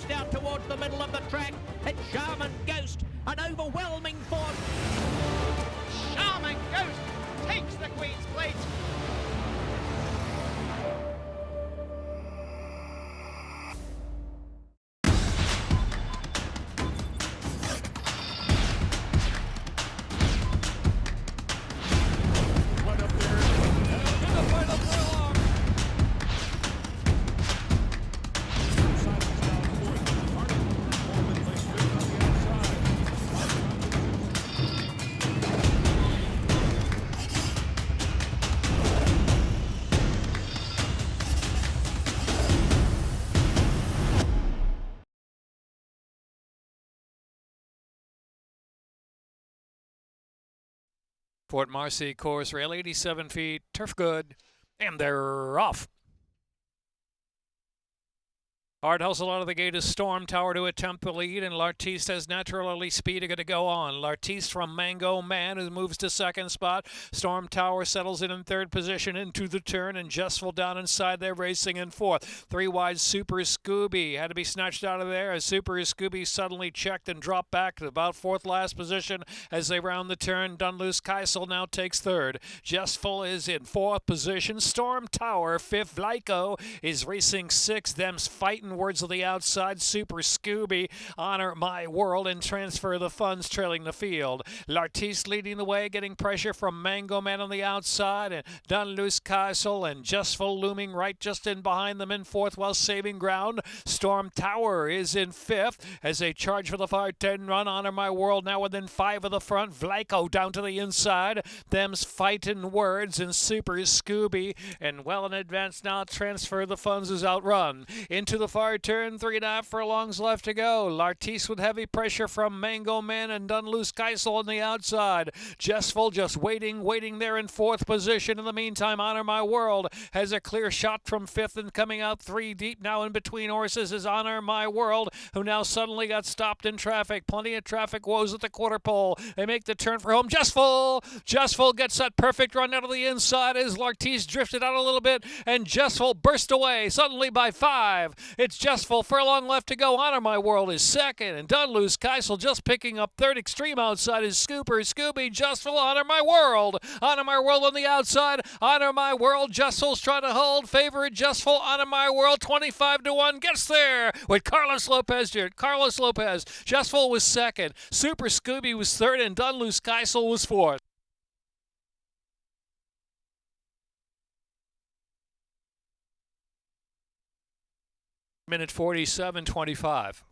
advance down towards the middle of the track. It's Shaman Ghost, an overwhelming force. Shaman Ghost takes the Queen's Plate. Fort Marcy course rail, 87 feet, turf good, and they're off. Hard hustle out of the gate is Storm Tower to attempt the lead, and Lartiste has Natural Early Speed are going to go on. Lartiste from Mango Man, who moves to second spot. Storm Tower settles in third position into the turn, and Justful down inside there racing in fourth. Three wide, Super Scooby had to be snatched out of there as Super Scooby suddenly checked and dropped back to about fourth last position as they round the turn. Dunluce Keisel now takes third. Justful is in fourth position. Storm Tower fifth. Vlaiko is racing sixth. Them's fighting words of the outside. Super Scooby, Honor My World, and Transfer the Funds trailing the field. Lartiste leading the way, getting pressure from Mango Man on the outside, and Dunluce Castle and Justful looming right just in behind them in fourth while saving ground. Storm Tower is in fifth as they charge for the 5-10 run. Honor My World now within five of the front. Vlaiko down to the inside. Them's fighting words and Super Scooby, and well in advance now. Transfer the Funds is outrun into the far turn, 3.5 furlongs left to go. Lartiste with heavy pressure from Mango Man and Dunluce Keisel on the outside. Justful just waiting there in fourth position. In the meantime, Honor My World has a clear shot from fifth, and coming out three deep now in between horses is Honor My World, who now suddenly got stopped in traffic. Plenty of traffic woes at the quarter pole. They make the turn for home. Justful gets that perfect run out of the inside as Lartiste drifted out a little bit, and Justful burst away suddenly by 5. It's Justful, furlong left to go. Honor My World is second, and Dunluce Keisel just picking up third. Extreme outside is Super Scooby. Justful, Honor My World. Honor My World on the outside. Honor My World. Justful's trying to hold. Favorite Justful. Honor My World 25-1 gets there with Carlos Lopez here. Carlos Lopez. Justful was second. Super Scooby was third, and Dunluce Keisel was fourth. Minute 47:25.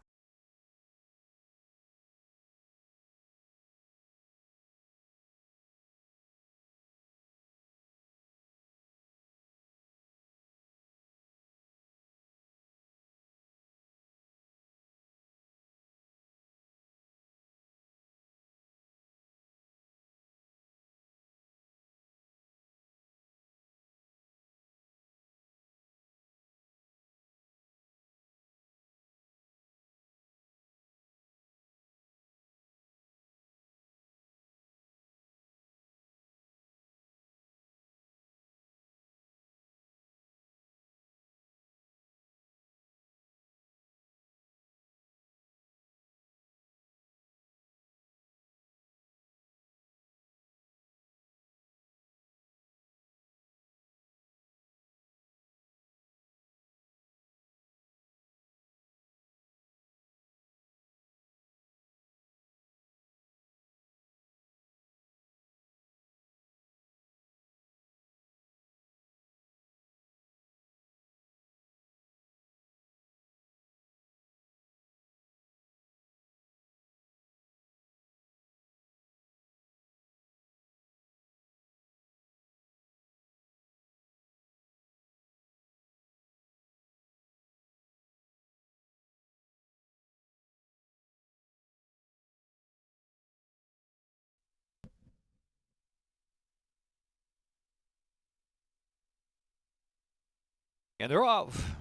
And they're off.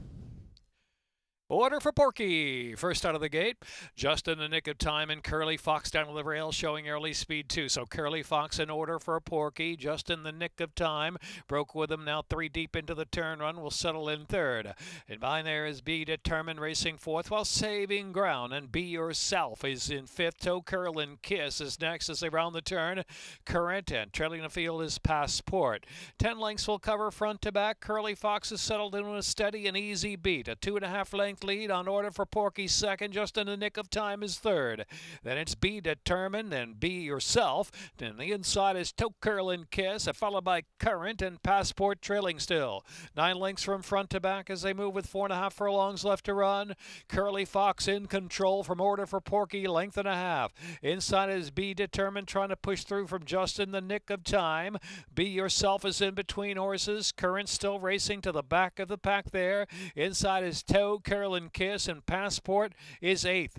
Order for Porky. First out of the gate, just in the nick of time, and Curly Fox down to the rail showing early speed too. So Curly Fox in order for Porky, just in the nick of time. Broke with him now 3 deep into the turn run. Will settle in third. And behind there is Be Determined racing fourth while saving ground. And Be Yourself is in fifth. Toe Curl and Kiss is next as they round the turn. Current and trailing the field is Passport. 10 lengths will cover front to back. Curly Fox is settled in with a steady and easy beat. A 2.5 length lead on Order for Porky second, just in the nick of time is third. Then it's Be Determined and Be Yourself. Then the inside is Toe Curl and Kiss, followed by Current and Passport trailing still. 9 lengths from front to back as they move with 4.5 furlongs left to run. Curly Fox in control from Order for Porky, length and a half. Inside is Be Determined trying to push through from just in the nick of time. Be Yourself is in between horses. Current still racing to the back of the pack there. Inside is Toe Curl and Kiss, and Passport is eighth.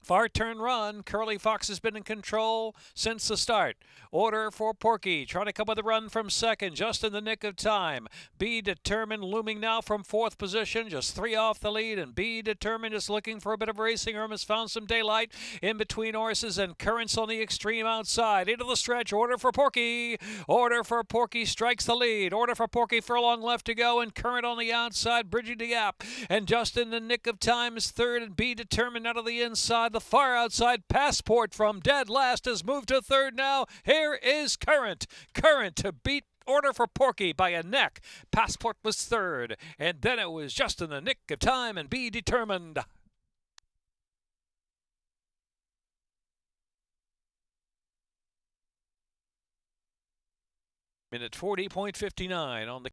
Far turn run. Curly Fox has been in control since the start. Order for Porky trying to come with a run from second, just in the nick of time. Be Determined looming now from fourth position, just 3 off the lead, and Be Determined is looking for a bit of racing room, has found some daylight in between horses, and Currents on the extreme outside. Into the stretch. Order for Porky. Order for Porky strikes the lead. Order for Porky furlong left to go, and Current on the outside bridging the gap, and just in the nick of time is third, and Be Determined out of the inside. The far outside Passport from dead last has moved to third now. Here is Current. Current to beat Order for Porky by a neck. Passport was third, and then it was just in the nick of time and Be Determined. Minute 40.59 on the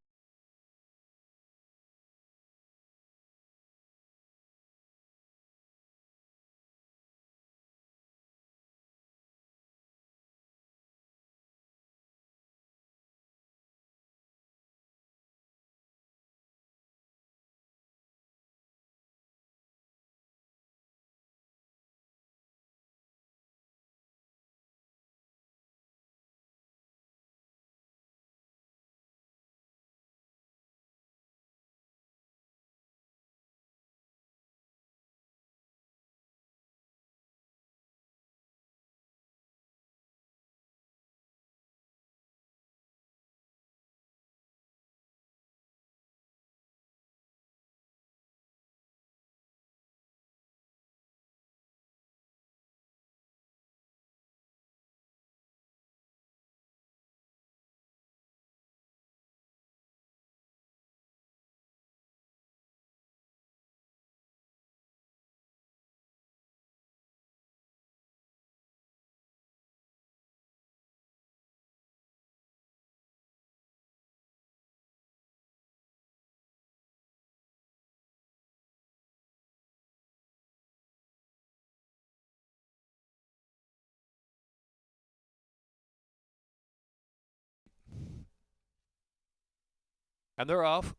and they're off.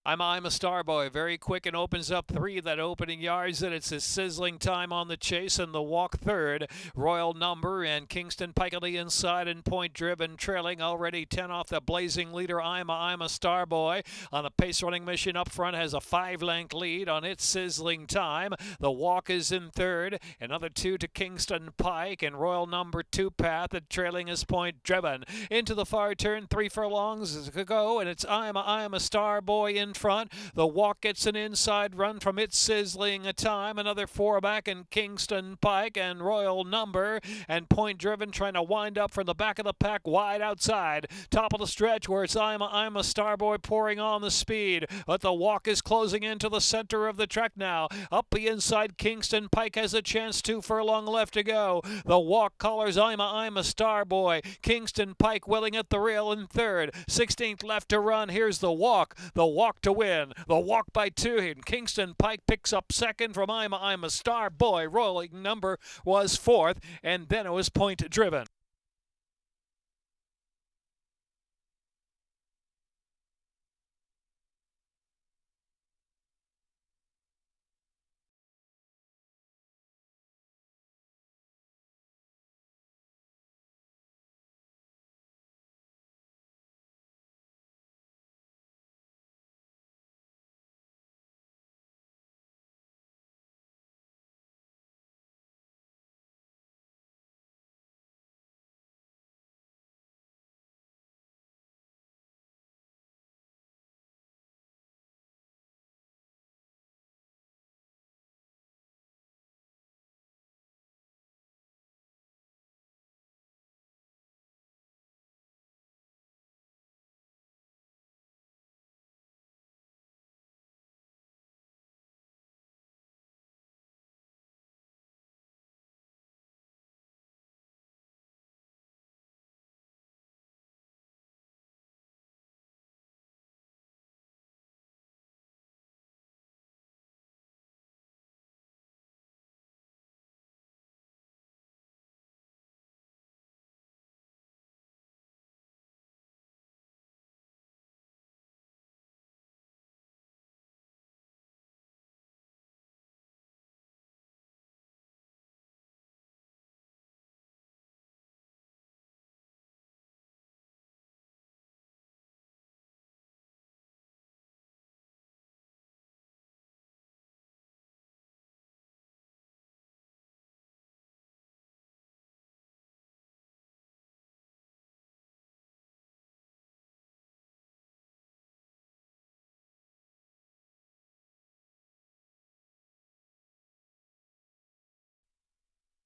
I'm a Star Boy, very quick and opens up 3 that opening yards, and it's a sizzling time on the chase, and the walk third. Royal Number and Kingston Pike on the inside, and Point Driven trailing already 10 off the blazing leader. I'm a Star Boy on a pace running mission up front has a 5-length lead on its sizzling time. The walk is in third, another 2 to Kingston Pike, and Royal Number 2 Path at trailing is Point Driven. Into the far turn, 3 furlongs to go, and it's I'm a Star Boy in front. The walk gets an inside run from its sizzling time. Another 4 back, and Kingston Pike and Royal Number and Point Driven trying to wind up from the back of the pack wide outside. Top of the stretch where it's I'm a Star Boy pouring on the speed, but the walk is closing into the center of the track now. Up the inside, Kingston Pike has a chance, 2 furlong left to go. The walk collars I'm a Star Boy. Kingston Pike willing at the rail in third. 16th left to run. Here's the walk. The walk to win. The walk by 2. And Kingston Pike picks up second from I'm a Star Boy. Royal Number was fourth, and then it was Point Driven.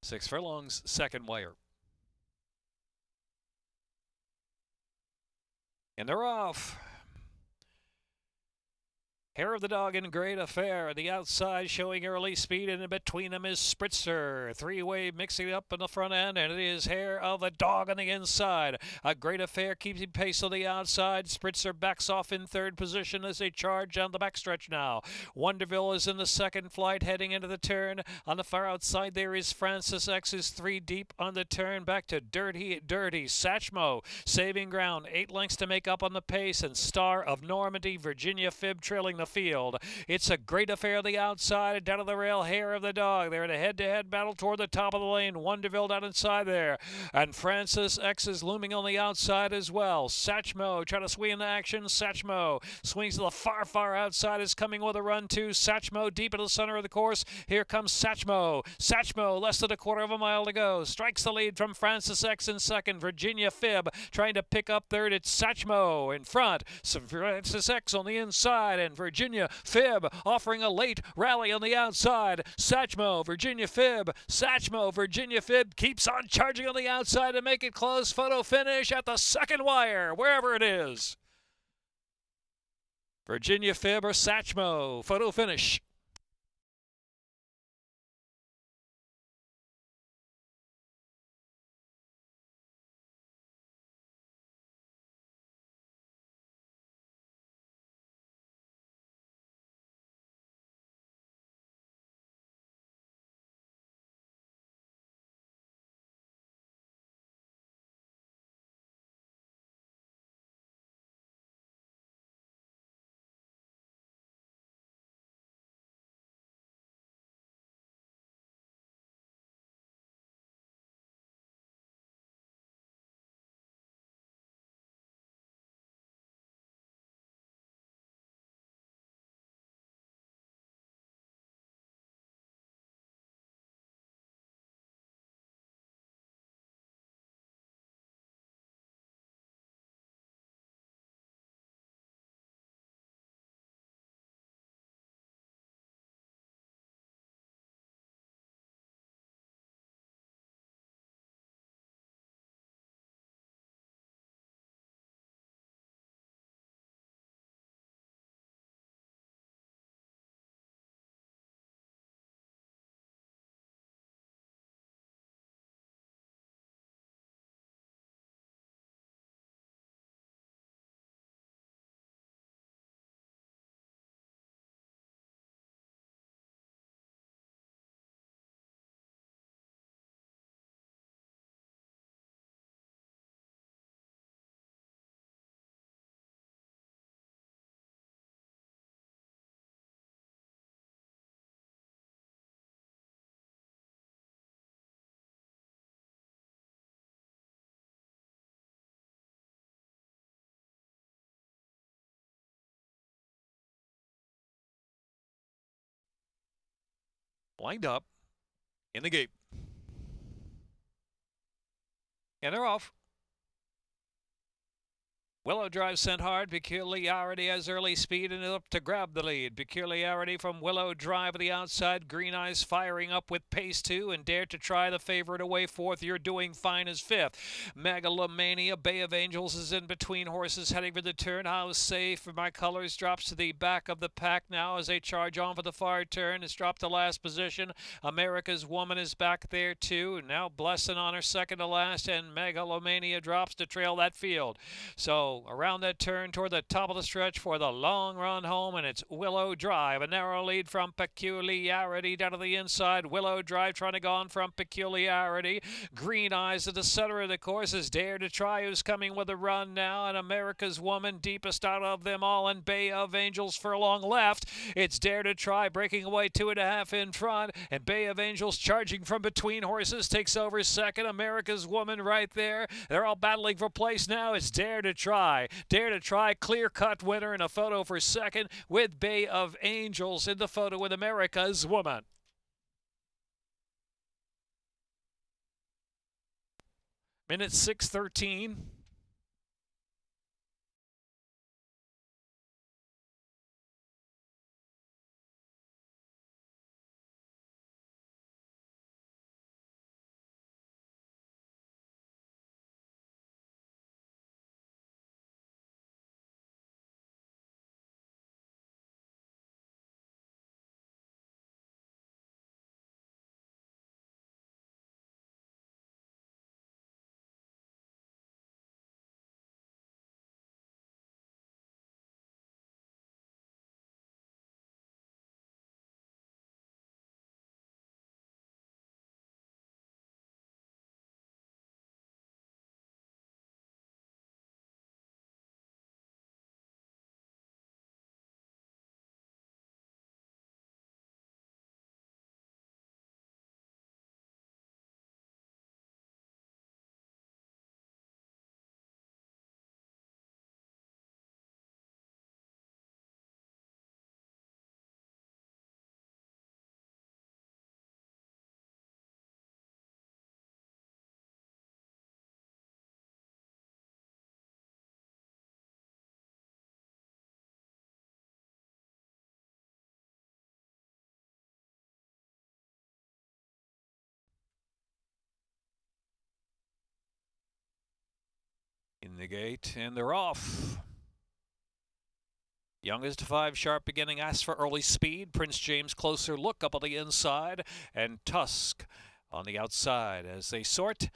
6 furlongs, second wire. And they're off. Hair of the Dog in Great Affair. The outside showing early speed, and in between them is Spritzer. Three-way mixing up in the front end, and it is Hair of the Dog on the inside. A Great Affair keeping pace on the outside. Spritzer backs off in third position as they charge down the backstretch now. Wonderville is in the second flight heading into the turn. On the far outside there is Francis X is 3 deep on the turn. Back to Dirty Satchmo saving ground. 8 lengths to make up on the pace, and Star of Normandy, Virginia Fib trailing the field. It's a Great Affair on the outside, down to the rail, Hair of the Dog. They're in a head-to-head battle toward the top of the lane. Wonderville down inside there, and Francis X is looming on the outside as well. Satchmo trying to swing into action. Satchmo swings to the far outside, is coming with a run too. Satchmo deep in the center of the course. Here comes Satchmo. Satchmo less than a quarter of a mile to go. Strikes the lead from Francis X in second. Virginia Fib trying to pick up third. It's Satchmo in front. Some Francis X on the inside, and Virginia Fib offering a late rally on the outside. Satchmo, Virginia Fib. Satchmo, Virginia Fib keeps on charging on the outside to make it close. Photo finish at the second wire, wherever it is. Virginia Fib or Satchmo. Photo finish. Lined up in the gate. And they're off. Willow Drive sent hard. Peculiarity has early speed and is up to grab the lead. Peculiarity from Willow Drive at the outside. Green Eyes firing up with pace too, and Dare to Try the favorite away fourth. You're Doing Fine is fifth. Megalomania, Bay of Angels is in between horses heading for the turn. How Safe for My Colors drops to the back of the pack now as they charge on for the far turn. It's dropped to last position. America's Woman is back there too. Now Blessing on her second to last, and Megalomania drops to trail that field. So around that turn toward the top of the stretch for the long run home, and it's Willow Drive. A narrow lead from Peculiarity down to the inside. Willow Drive trying to go on from Peculiarity. Green Eyes at the center of the course is Dare to Try, who's coming with a run now, and America's Woman deepest out of them all, and Bay of Angels furlong left. It's Dare to Try breaking away 2.5 in front, and Bay of Angels charging from between horses takes over second. America's Woman right there. They're all battling for place now. It's Dare to Try. Dare to Try, clear-cut winner in a photo for second, with Bay of Angels in the photo with America's Woman. Minute 6:13. gate, and they're off. Youngest to 5, Sharp Beginning asks for early speed. Prince James closer look up on the inside, and Tusk on the outside as they sort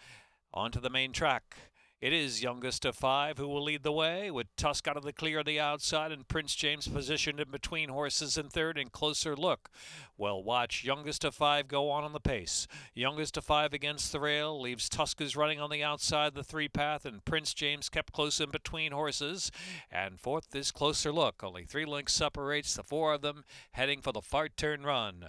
onto the main track. It is Youngest to 5 who will lead the way, with Tusk out of the clear on the outside and Prince James positioned in between horses in third and closer look. Well, watch Youngest to 5 go on the pace. Youngest to 5 against the rail, leaves Tusk is running on the outside the 3-path, and Prince James kept close in between horses. And fourth is closer look. Only 3 lengths separates the 4 of them, heading for the far turn run.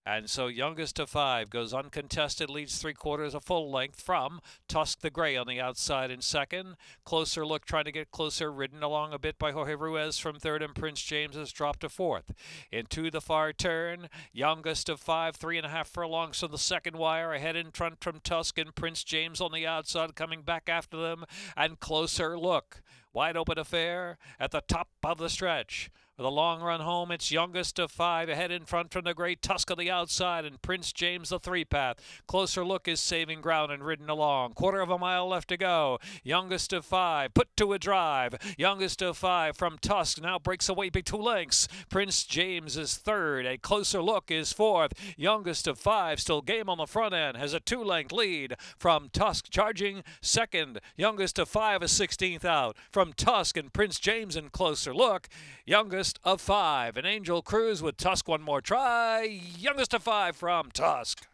And so Youngest to 5 goes uncontested, leads 3/4 a full length from Tusk the Gray on the outside in second. Closer look, trying to get closer, ridden along a bit by Jorge Ruiz from third, and Prince James has dropped to fourth. Into the far turn, Youngest to 5, 3.5 furlongs from the second wire, ahead in front from Tusk, and Prince James on the outside coming back after them. And closer look, wide open affair at the top of the stretch. For the long run home, it's Youngest to 5 ahead in front from the great Tusk on the outside, and Prince James the 3-path. Closer look is saving ground and ridden along. 1/4 mile left to go. Youngest to 5 put to a drive. Youngest to 5 from Tusk now breaks away by 2 lengths. Prince James is third. A closer look is fourth. Youngest to 5 still game on the front end, has a 2-length lead from Tusk, charging second. Youngest to 5 is 16th out from Tusk and Prince James in closer look. Youngest of 5, an Angel Cruise with Tusk one more try. Youngest of 5 from Tusk.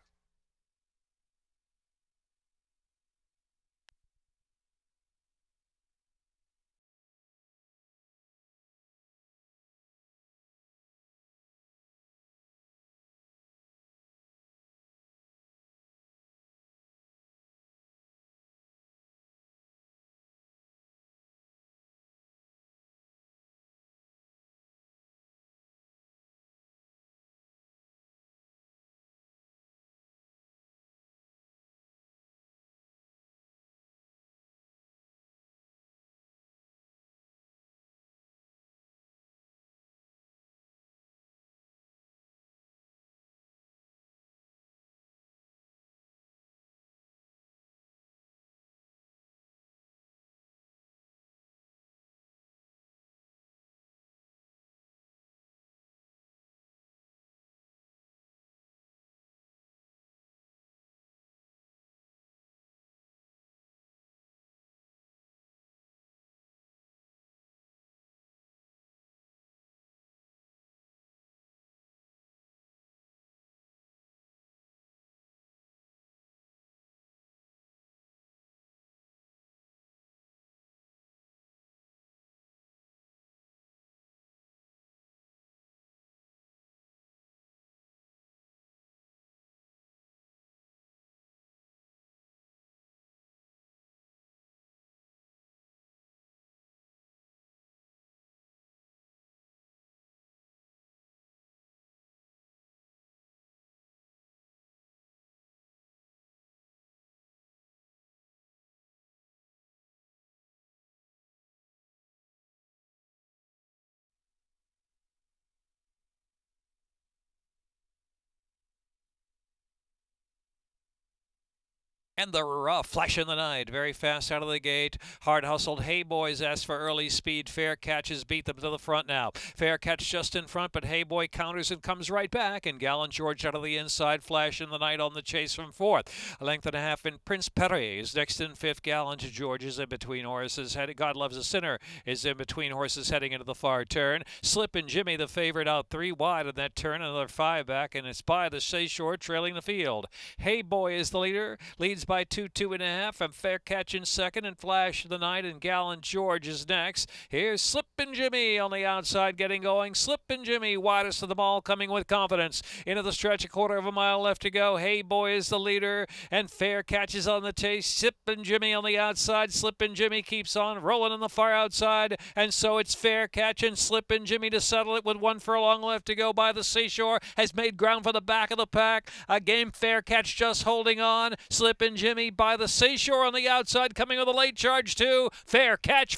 And the flash in the night, very fast out of the gate. Hard hustled Hey Boys asked for early speed. Fair Catches beat them to the front now. Fair Catch just in front, but Hey Boy counters and comes right back. And Gallant George out of the inside. Flash in the night on the chase from fourth. A length and a half in Prince Perry is next in fifth. Gallant George is in between horses. God Loves a Sinner is in between horses heading into the far turn. Slip and Jimmy, the favorite, out 3 wide on that turn. Another 5 back, and it's by the Seashore trailing the field. Hey Boy is the leader. Leads by 2.5, and Fair Catch in second, and Flash of the Night and Gallant George is next. Here's Slippin' Jimmy on the outside getting going. Slippin' Jimmy widest of them all, coming with confidence into the stretch. 1/4 mile left to go. Hey Boy is the leader, and Fair Catch is on the chase. Slippin' Jimmy on the outside. Slippin' Jimmy keeps on rolling in the far outside, and so it's Fair Catch and Slippin' Jimmy to settle it with 1 furlong left to go by the Seashore. Has made ground for the back of the pack. Again, Fair Catch just holding on. Slippin' Jimmy by the Seashore on the outside, coming with a late charge too. Fair Catch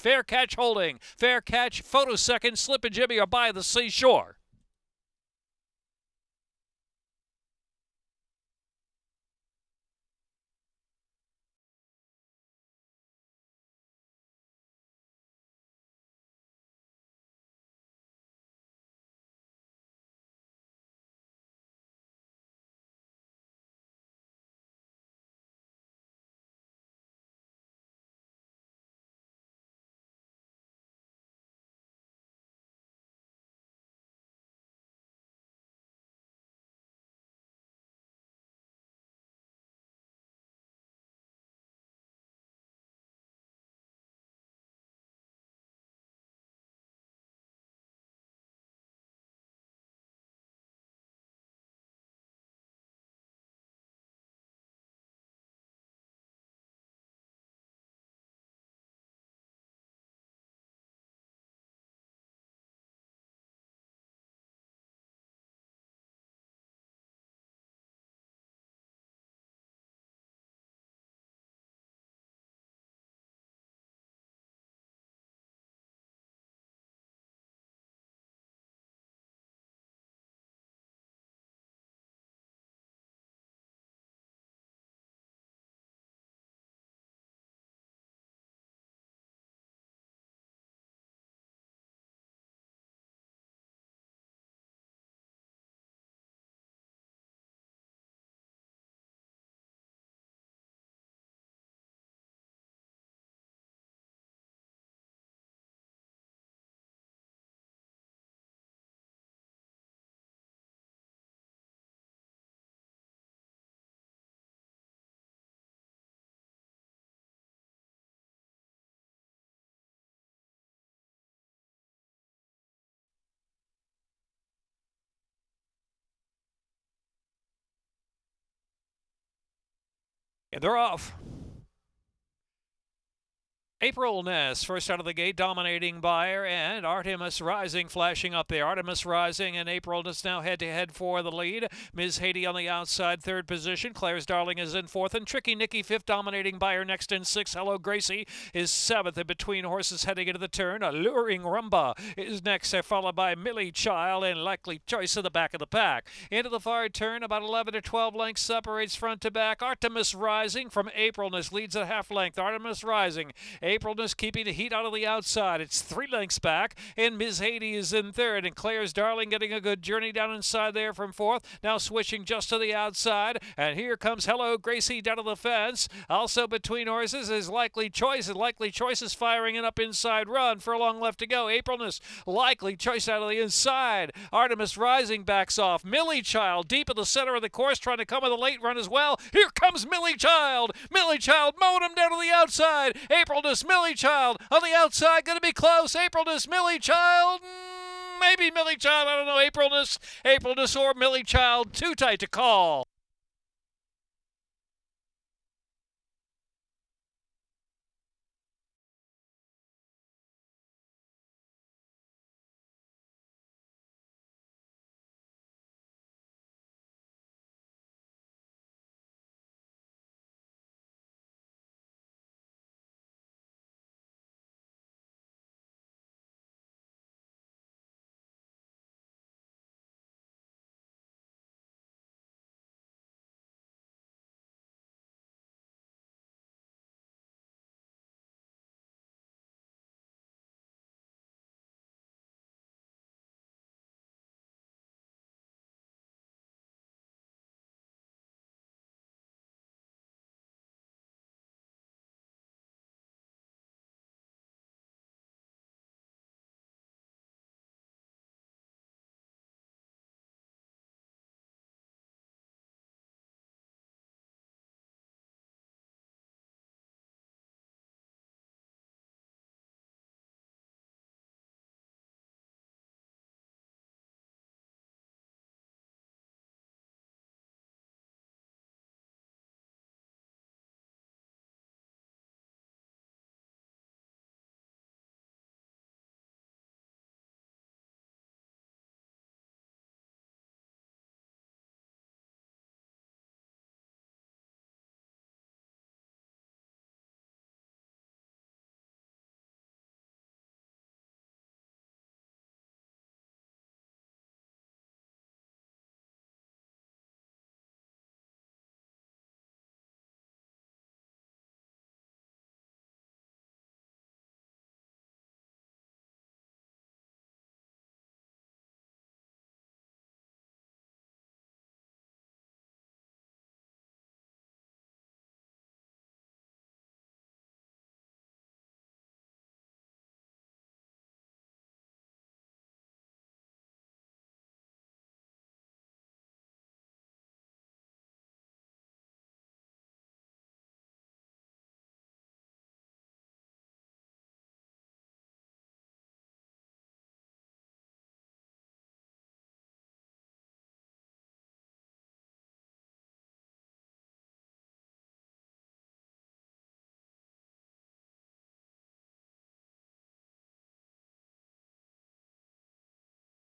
holding. Fair Catch, photo second. Slippin' Jimmy are by the Seashore. And they're off. April Ness, first out of the gate, dominating Bayer, and Artemis Rising flashing up there. Artemis Rising and April Ness now head-to-head for the lead. Ms. Haiti on the outside, third position. Claire's Darling is in fourth, and Tricky Nicky fifth, dominating Bayer next in sixth. Hello Gracie is seventh, and between horses heading into the turn. Alluring Rumba is next, followed by Millie Child and Likely Choice in the back of the pack. Into the far turn, about 11 to 12 lengths separates front to back. Artemis Rising from April Ness leads at half length. Artemis Rising. April Ness keeping the heat out of the outside. It's 3 lengths back, and Ms. Haiti is in third, and Claire's Darling getting a good journey down inside there from fourth. Now switching just to the outside, and here comes Hello Gracie down to the fence. Also between horses is Likely Choice, and Likely Choice is firing an up inside run. Furlong left to go. April Ness, Likely Choice out of the inside. Artemis Rising backs off. Millie Child deep in the center of the course, trying to come with a late run as well. Here comes Millie Child. Millie Child mowing him down to the outside. April Ness, Millie Child on the outside, going to be close. April Ness, Millie Child, maybe Millie Child, I don't know. April Ness or Millie Child, too tight to call.